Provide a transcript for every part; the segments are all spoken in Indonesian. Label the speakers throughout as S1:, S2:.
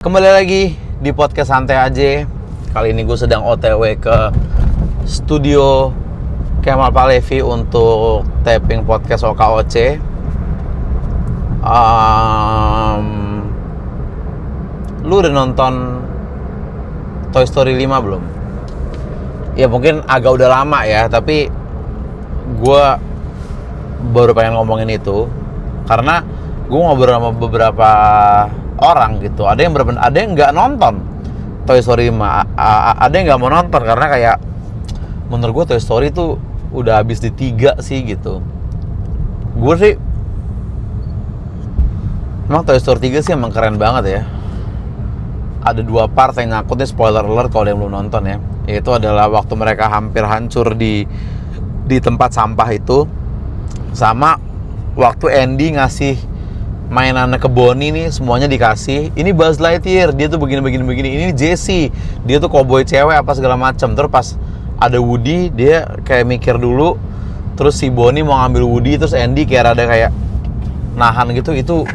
S1: Kembali lagi di podcast santai aja. Kali ini gue sedang OTW ke studio Kemal Palevi untuk taping podcast OKOC. Lu udah nonton Toy Story 5 belum? Ya mungkin agak udah lama ya, tapi gue baru pengen ngomongin itu karena gue ngobrol sama beberapa orang gitu. Ada yang nggak nonton Toy Story 5, ada yang nggak mau nonton karena kayak menurut gue Toy Story tuh udah habis di 3 sih gitu. Gue sih emang Toy Story 3 sih emang keren banget ya. Ada 2 part yang nyangkutnya, spoiler alert kalau yang belum nonton ya. Yaitu adalah waktu mereka hampir hancur di tempat sampah itu, sama waktu Andy ngasih mainannya ke Bonnie nih, semuanya dikasih. Ini Buzz Lightyear, dia tuh begini. Ini Jessie, dia tuh cowboy cewek apa segala macam. Terus pas ada Woody, dia kayak mikir dulu. Terus si Bonnie mau ngambil Woody, terus Andy kayak ada kayak nahan gitu. Itu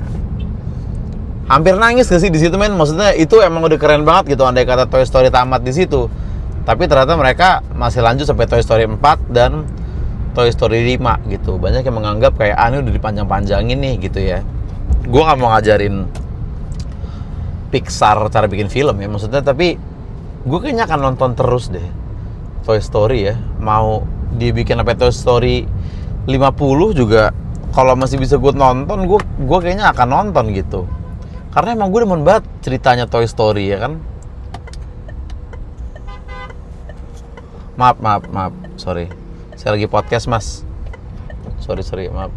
S1: hampir nangis gak sih di situ, men? Maksudnya itu emang udah keren banget gitu. Andai kata Toy Story tamat di situ, tapi ternyata mereka masih lanjut sampai Toy Story 4 dan Toy Story 5 gitu. Banyak yang menganggap kayak ini udah dipanjang-panjangin nih gitu ya. Gue gak mau ngajarin Pixar cara bikin film ya maksudnya, tapi gue kayaknya akan nonton terus deh Toy Story ya. Mau dibikin sampai Toy Story 50 juga, kalau masih bisa gue nonton, gue kayaknya akan nonton gitu. Karena emang gue demen banget ceritanya Toy Story ya kan. Maaf, sorry. Saya lagi podcast, Mas. Sorry, maaf.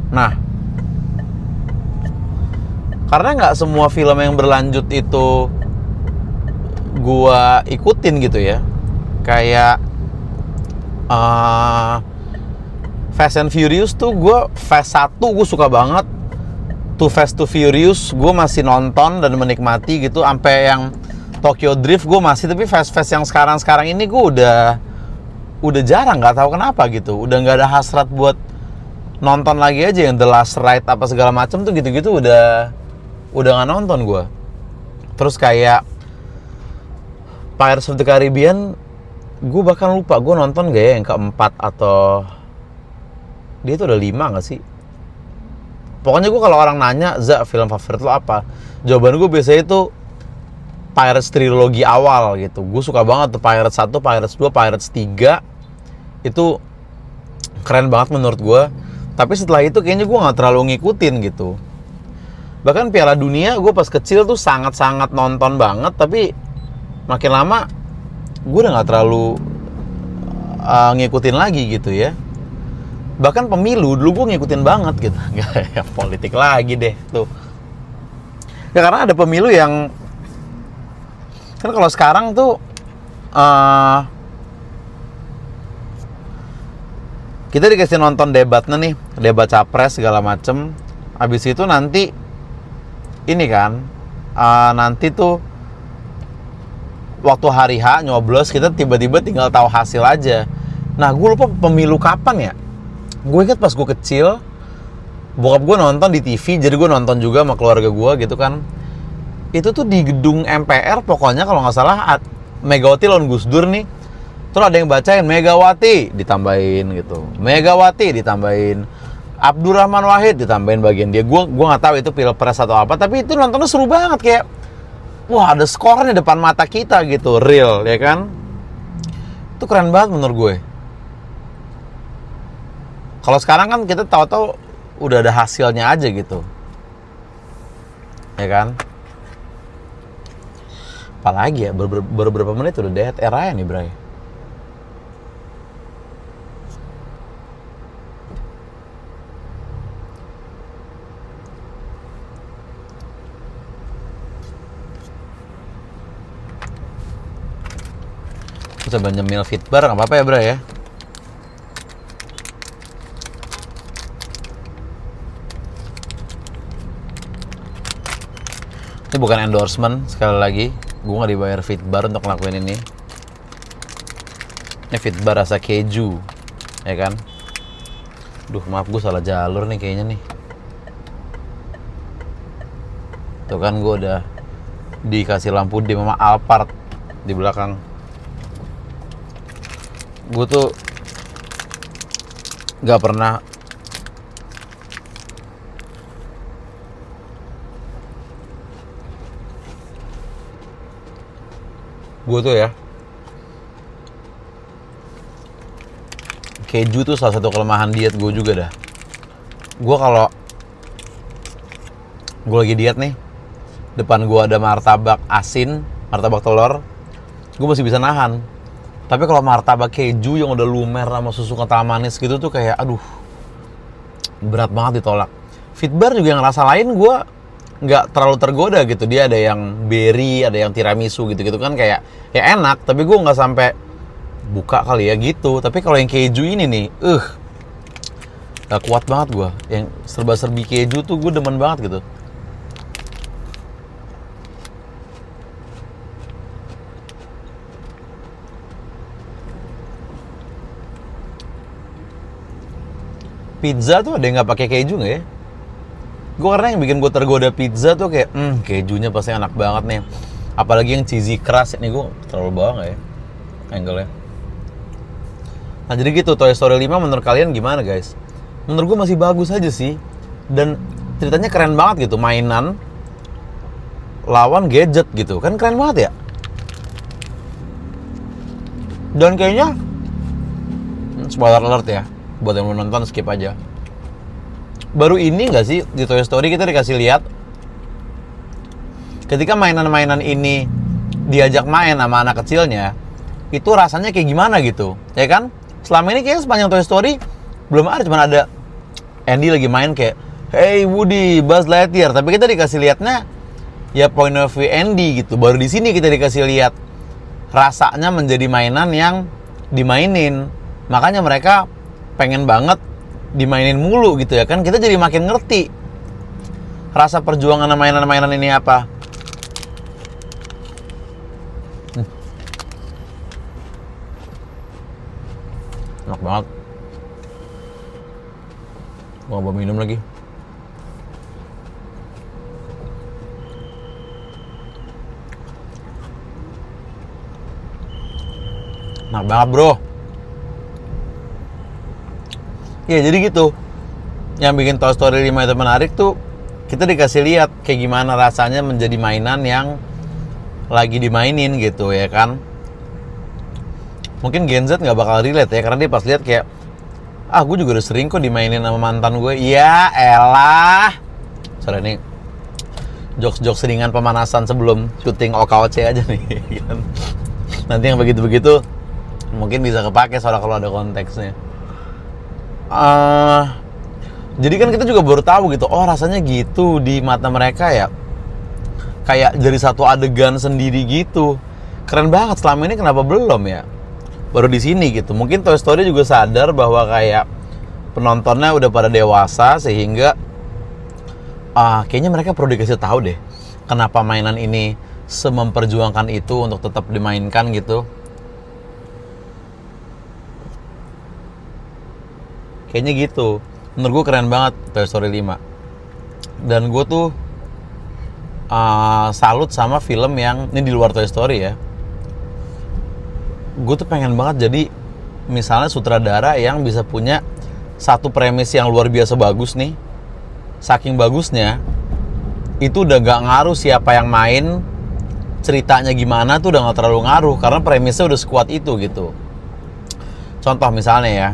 S1: Nah, karena nggak semua film yang berlanjut itu gua ikutin gitu ya. Kayak Fast and Furious tuh gue Fast 1 gue suka banget. Too Fast Too Furious gue masih nonton dan menikmati gitu. Sampai yang Tokyo Drift gue masih, tapi Fast yang sekarang ini gue udah jarang, nggak tahu kenapa gitu. Udah nggak ada hasrat buat nonton lagi aja. Yang The Last Ride apa segala macam tuh gitu-gitu udah nggak nonton gue. Terus kayak Pirates of the Caribbean, gue bahkan lupa gue nonton gak ya yang keempat, atau dia itu udah 5 nggak sih? Pokoknya gue kalau orang nanya, film favorit lo apa? Jawaban gue biasanya itu Pirates trilogi awal gitu. Gue suka banget tuh Pirates 1, Pirates 2, Pirates 3. Itu keren banget menurut gue. Tapi setelah itu kayaknya gue gak terlalu ngikutin gitu. Bahkan Piala Dunia gue pas kecil tuh sangat-sangat nonton banget. Tapi makin lama gue udah gak terlalu ngikutin lagi gitu ya. Bahkan pemilu dulu gue ngikutin banget gitu. Gak politik lagi deh tuh. Ya karena ada pemilu yang kan kalau sekarang tuh kita dikasih nonton debatnya nih, debat capres segala macem. Abis itu nanti ini kan, nanti tuh waktu hari H nyoblos, kita tiba-tiba tinggal tahu hasil aja. Nah gue lupa pemilu kapan ya. Gue inget pas gue kecil, bokap gue nonton di TV, jadi gue nonton juga sama keluarga gue gitu kan. Itu tuh di gedung MPR, pokoknya kalau nggak salah Megawati lawan Gus Dur nih. Terus ada yang bacain Megawati ditambahin gitu, Megawati ditambahin, Abdurrahman Wahid ditambahin bagian dia. Gue nggak tahu itu pilpres atau apa, tapi itu nontonnya seru banget, kayak wah ada skornya depan mata kita gitu, real ya kan. Itu keren banget menurut gue. Kalau sekarang kan kita tahu-tahu udah ada hasilnya aja gitu, ya kan. Apalagi ya, baru berapa menit udah dead air nih, Bray. Coba nyemil fitbar, nggak apa-apa ya, Bray ya. Ini bukan endorsement, sekali lagi. Gue nggak dibayar fitbar untuk ngelakuin ini. Ini fitbar rasa keju, ya kan. Duh, maaf gue salah jalur nih kayaknya nih. Tuh kan gue udah dikasih lampu dim sama Alphard di belakang. Gue tuh gak pernah keju tuh salah satu kelemahan diet gue juga dah. Gue kalau gue lagi diet nih, depan gue ada martabak asin, martabak telur, gue masih bisa nahan. Tapi kalau martabak keju yang udah lumer sama susu kental manis gitu tuh kayak aduh, berat banget ditolak. Fitbar juga yang rasa lain gue nggak terlalu tergoda gitu. Dia ada yang berry, ada yang tiramisu gitu kan, kayak ya enak, tapi gue nggak sampai buka kali ya gitu. Tapi kalau yang keju ini nih, gak kuat banget gue. Yang serba-serbi keju tuh gue demen banget gitu. Pizza tuh ada yang nggak pakai keju nggak ya? Gue karena yang bikin gue tergoda pizza tuh kayak, kejunya pasti enak banget nih. Apalagi yang cheesy crust, ini gue terlalu bawah nggak ya angle-nya? Nah jadi gitu, Toy Story 5 menurut kalian gimana guys? Menurut gue masih bagus aja sih. Dan ceritanya keren banget gitu, mainan lawan gadget gitu, kan keren banget ya? Dan kayaknya, spoiler alert ya, buat yang belum nonton skip aja. Baru ini nggak sih di Toy Story kita dikasih lihat ketika mainan-mainan ini diajak main sama anak kecilnya, itu rasanya kayak gimana gitu, ya kan? Selama ini kayaknya sepanjang Toy Story belum ada, cuma ada Andy lagi main kayak hey Woody, Buzz Lightyear, tapi kita dikasih lihatnya ya point of view Andy gitu. Baru di sini kita dikasih lihat rasanya menjadi mainan yang dimainin. Makanya mereka pengen banget dimainin mulu gitu ya kan. Kita jadi makin ngerti rasa perjuangan mainan-mainan ini apa. Enak banget. Mau bawa minum lagi. Enak banget bro. Ya jadi gitu. Yang bikin Toy Story 5 itu menarik tuh, kita dikasih lihat kayak gimana rasanya menjadi mainan yang lagi dimainin gitu ya kan. Mungkin Gen Z gak bakal relate ya, karena dia pas lihat kayak gue juga udah sering kok dimainin sama mantan gue. Ya elah. Sorry nih, jokes-jokes ringan pemanasan sebelum syuting OKOC aja nih kan. Nanti yang begitu-begitu mungkin bisa kepake soalnya kalau ada konteksnya. Jadi kan kita juga baru tahu gitu, oh rasanya gitu di mata mereka ya, kayak jadi satu adegan sendiri gitu. Keren banget. Selama ini kenapa belum ya? Baru di sini gitu. Mungkin Toy Story juga sadar bahwa kayak penontonnya udah pada dewasa, sehingga kayaknya mereka perlu dikasih tahu deh kenapa mainan ini sememperjuangkan itu untuk tetap dimainkan gitu. Kayaknya gitu. Menurut gue keren banget Toy Story 5. Dan gue tuh salut sama film yang ini di luar Toy Story ya. Gue tuh pengen banget jadi misalnya sutradara yang bisa punya satu premis yang luar biasa bagus nih. Saking bagusnya itu udah gak ngaruh siapa yang main, ceritanya gimana tuh udah gak terlalu ngaruh, karena premisnya udah sekuat itu gitu. Contoh misalnya ya,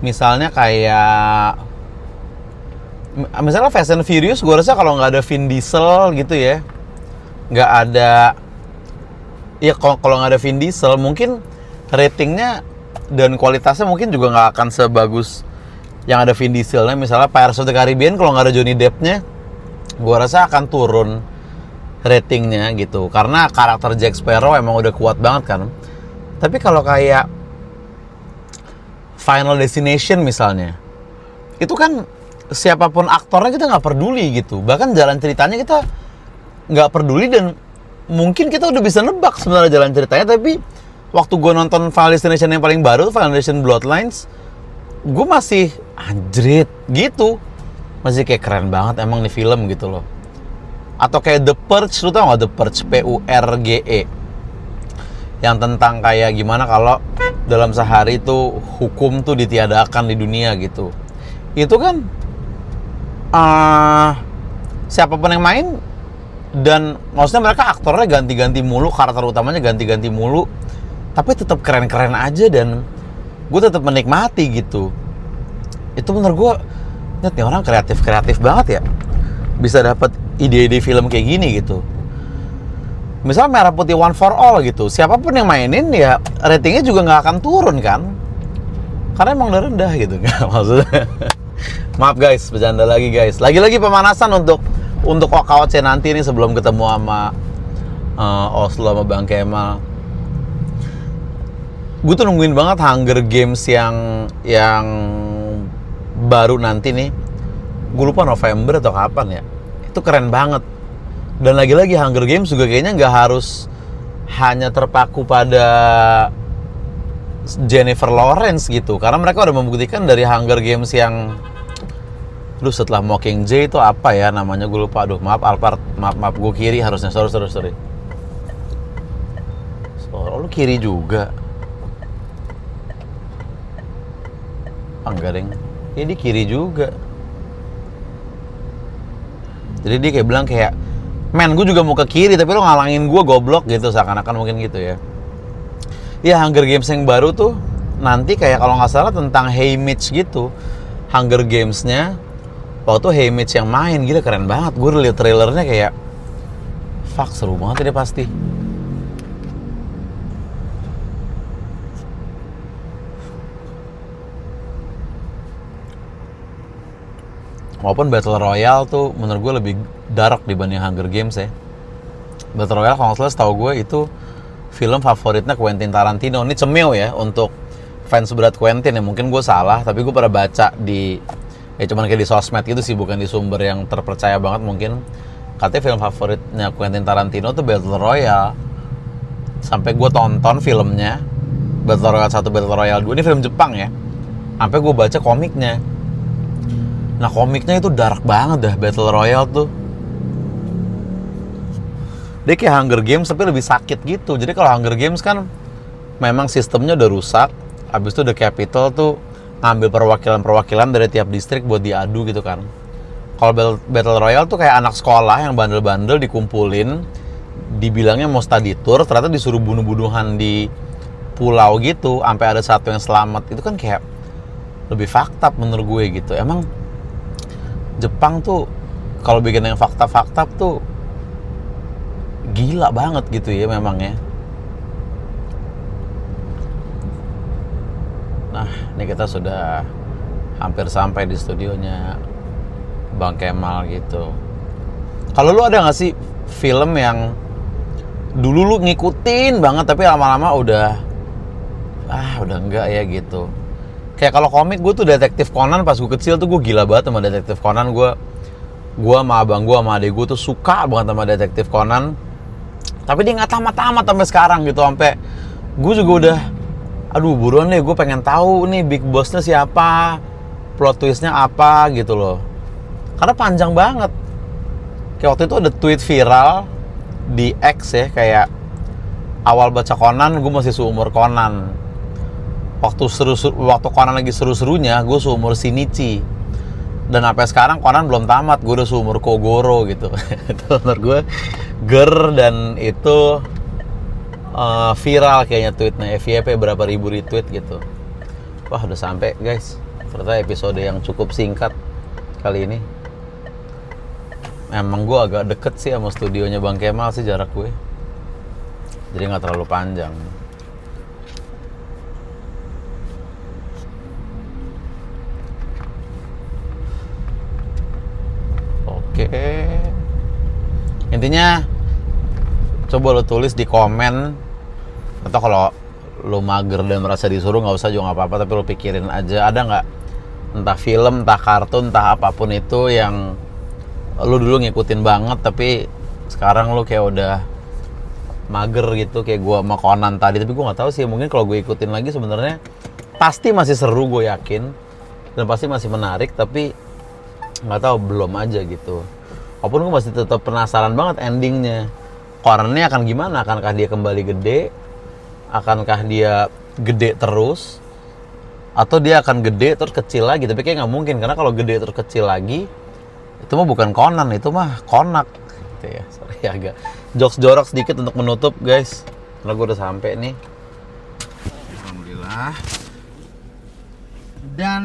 S1: misalnya kayak misalnya Fast and Furious, gue rasa kalau nggak ada Vin Diesel gitu ya, nggak ada ya, kalau nggak ada Vin Diesel mungkin ratingnya dan kualitasnya mungkin juga nggak akan sebagus yang ada Vin Dieselnya. Misalnya Pirates of the Caribbean kalau nggak ada Johnny Depp-nya, gue rasa akan turun ratingnya gitu, karena karakter Jack Sparrow emang udah kuat banget kan. Tapi kalau kayak Final Destination misalnya, itu kan siapapun aktornya kita nggak peduli gitu, bahkan jalan ceritanya kita nggak peduli, dan mungkin kita udah bisa nebak sebenarnya jalan ceritanya, tapi waktu gue nonton Final Destination yang paling baru, Final Destination Bloodlines, gue masih anjrit gitu, masih kayak keren banget emang nih film gitu loh. Atau kayak The Purge, lu tau gak The Purge, Purge, yang tentang kayak gimana kalau dalam sehari itu hukum tuh ditiadakan di dunia gitu. Itu kan siapapun yang main, dan maksudnya mereka aktornya ganti-ganti mulu, karakter utamanya ganti-ganti mulu, tapi tetap keren-keren aja dan gue tetap menikmati gitu. Itu menurut gue, nih orang kreatif banget ya, bisa dapat ide-ide film kayak gini gitu. Misalnya Merah Putih One for All gitu, siapapun yang mainin ya ratingnya juga nggak akan turun kan, karena emang udah rendah gitu kan. Maksudnya maaf guys, bercanda lagi guys, lagi-lagi pemanasan untuk OKOC nanti nih sebelum ketemu sama Oslo sama Bang Kemal. Gue tuh nungguin banget Hunger Games yang baru nanti nih. Gue lupa November atau kapan ya. Itu keren banget. Dan lagi-lagi Hunger Games juga kayaknya nggak harus hanya terpaku pada Jennifer Lawrence gitu. Karena mereka udah membuktikan dari Hunger Games yang setelah Mockingjay itu apa ya namanya, gue lupa. Aduh maaf Alphard, maaf gue kiri harusnya, sorry. Oh, lu kiri juga? Enggak deng, ya dia kiri juga. Jadi dia kayak bilang kayak, men gue juga mau ke kiri tapi lo ngalangin gue goblok gitu, seakan-akan mungkin gitu ya. Ya Hunger Games yang baru tuh nanti kayak kalau nggak salah tentang Haymitch gitu. Hunger Games-nya waktu Haymitch yang main, gila keren banget. Gue liat trailernya kayak, fuck seru banget dia pasti. Walaupun Battle Royale tuh menurut gue lebih dark dibanding Hunger Games ya. Battle Royale kalau nggak salah setahu gue itu film favoritnya Quentin Tarantino. Ini cemil ya untuk fans berat Quentin ya, mungkin gue salah, tapi gue pernah baca di cuman kayak di sosmed gitu sih, bukan di sumber yang terpercaya banget mungkin. Katanya film favoritnya Quentin Tarantino tuh Battle Royale. Sampai gue tonton filmnya Battle Royale 1, Battle Royale 2, ini film Jepang ya. Sampai gue baca komiknya. Nah komiknya itu dark banget dah Battle Royale tuh. Dia kayak Hunger Games tapi lebih sakit gitu. Jadi kalau Hunger Games kan memang sistemnya udah rusak. Habis itu The Capital tuh ngambil perwakilan-perwakilan dari tiap distrik buat diadu gitu kan. Kalau Battle Royale tuh kayak anak sekolah yang bandel-bandel dikumpulin, dibilangnya mau study tour, ternyata disuruh bunuh-bunuhan di pulau gitu, sampai ada satu yang selamat. Itu kan kayak lebih fucked up menurut gue gitu. Emang Jepang tuh kalau bikin yang fakta-fakta tuh gila banget gitu ya memang ya. Nah ini kita sudah hampir sampai di studionya Bang Kemal gitu. Kalau lu ada gak sih film yang dulu lu ngikutin banget tapi lama-lama udah enggak ya gitu. Kayak kalau komik gue tuh Detektif Conan pas gue kecil tuh gue gila banget sama Detektif Conan. Gue sama abang gue sama adik gue tuh suka banget sama Detektif Conan. Tapi dia nggak tamat-tamat sampai sekarang gitu. Sampai gue juga udah, aduh buruan deh gue pengen tahu nih big bossnya siapa, plot twistnya apa gitu loh. Karena panjang banget. Kayak waktu itu ada tweet viral di X ya, kayak awal baca Conan gue masih seumur Conan. Waktu Conan lagi seru-serunya gue seumur Shinichi. Dan sampai sekarang Conan belum tamat, gue udah seumur Kogoro gitu. Itu menurut gue ger, dan itu viral kayaknya tweetnya, FYP berapa ribu retweet gitu. Wah udah sampai guys, ternyata episode yang cukup singkat kali ini. Emang gue agak deket sih sama studionya Bang Kemal sih jarak gue, jadi gak terlalu panjang. Oke, intinya coba lo tulis di komen, atau kalau lo mager dan merasa disuruh nggak usah juga nggak apa-apa, tapi lo pikirin aja ada nggak entah film, entah kartun, entah apapun itu yang lo dulu ngikutin banget tapi sekarang lo kayak udah mager gitu kayak gue sama Conan tadi. Tapi gue nggak tahu sih, mungkin kalau gue ikutin lagi sebenarnya pasti masih seru, gue yakin, dan pasti masih menarik. Tapi nggak tahu, belum aja gitu. Walaupun gue masih tetap penasaran banget endingnya. Conan ini akan gimana? Akankah dia kembali gede? Akankah dia gede terus? Atau dia akan gede terus kecil lagi? Tapi kayak nggak mungkin, karena kalau gede terus kecil lagi itu mah bukan Conan, itu mah Konak gitu ya. Sorry, agak jokes jorok sedikit untuk menutup guys, karena gue udah sampai nih alhamdulillah. Dan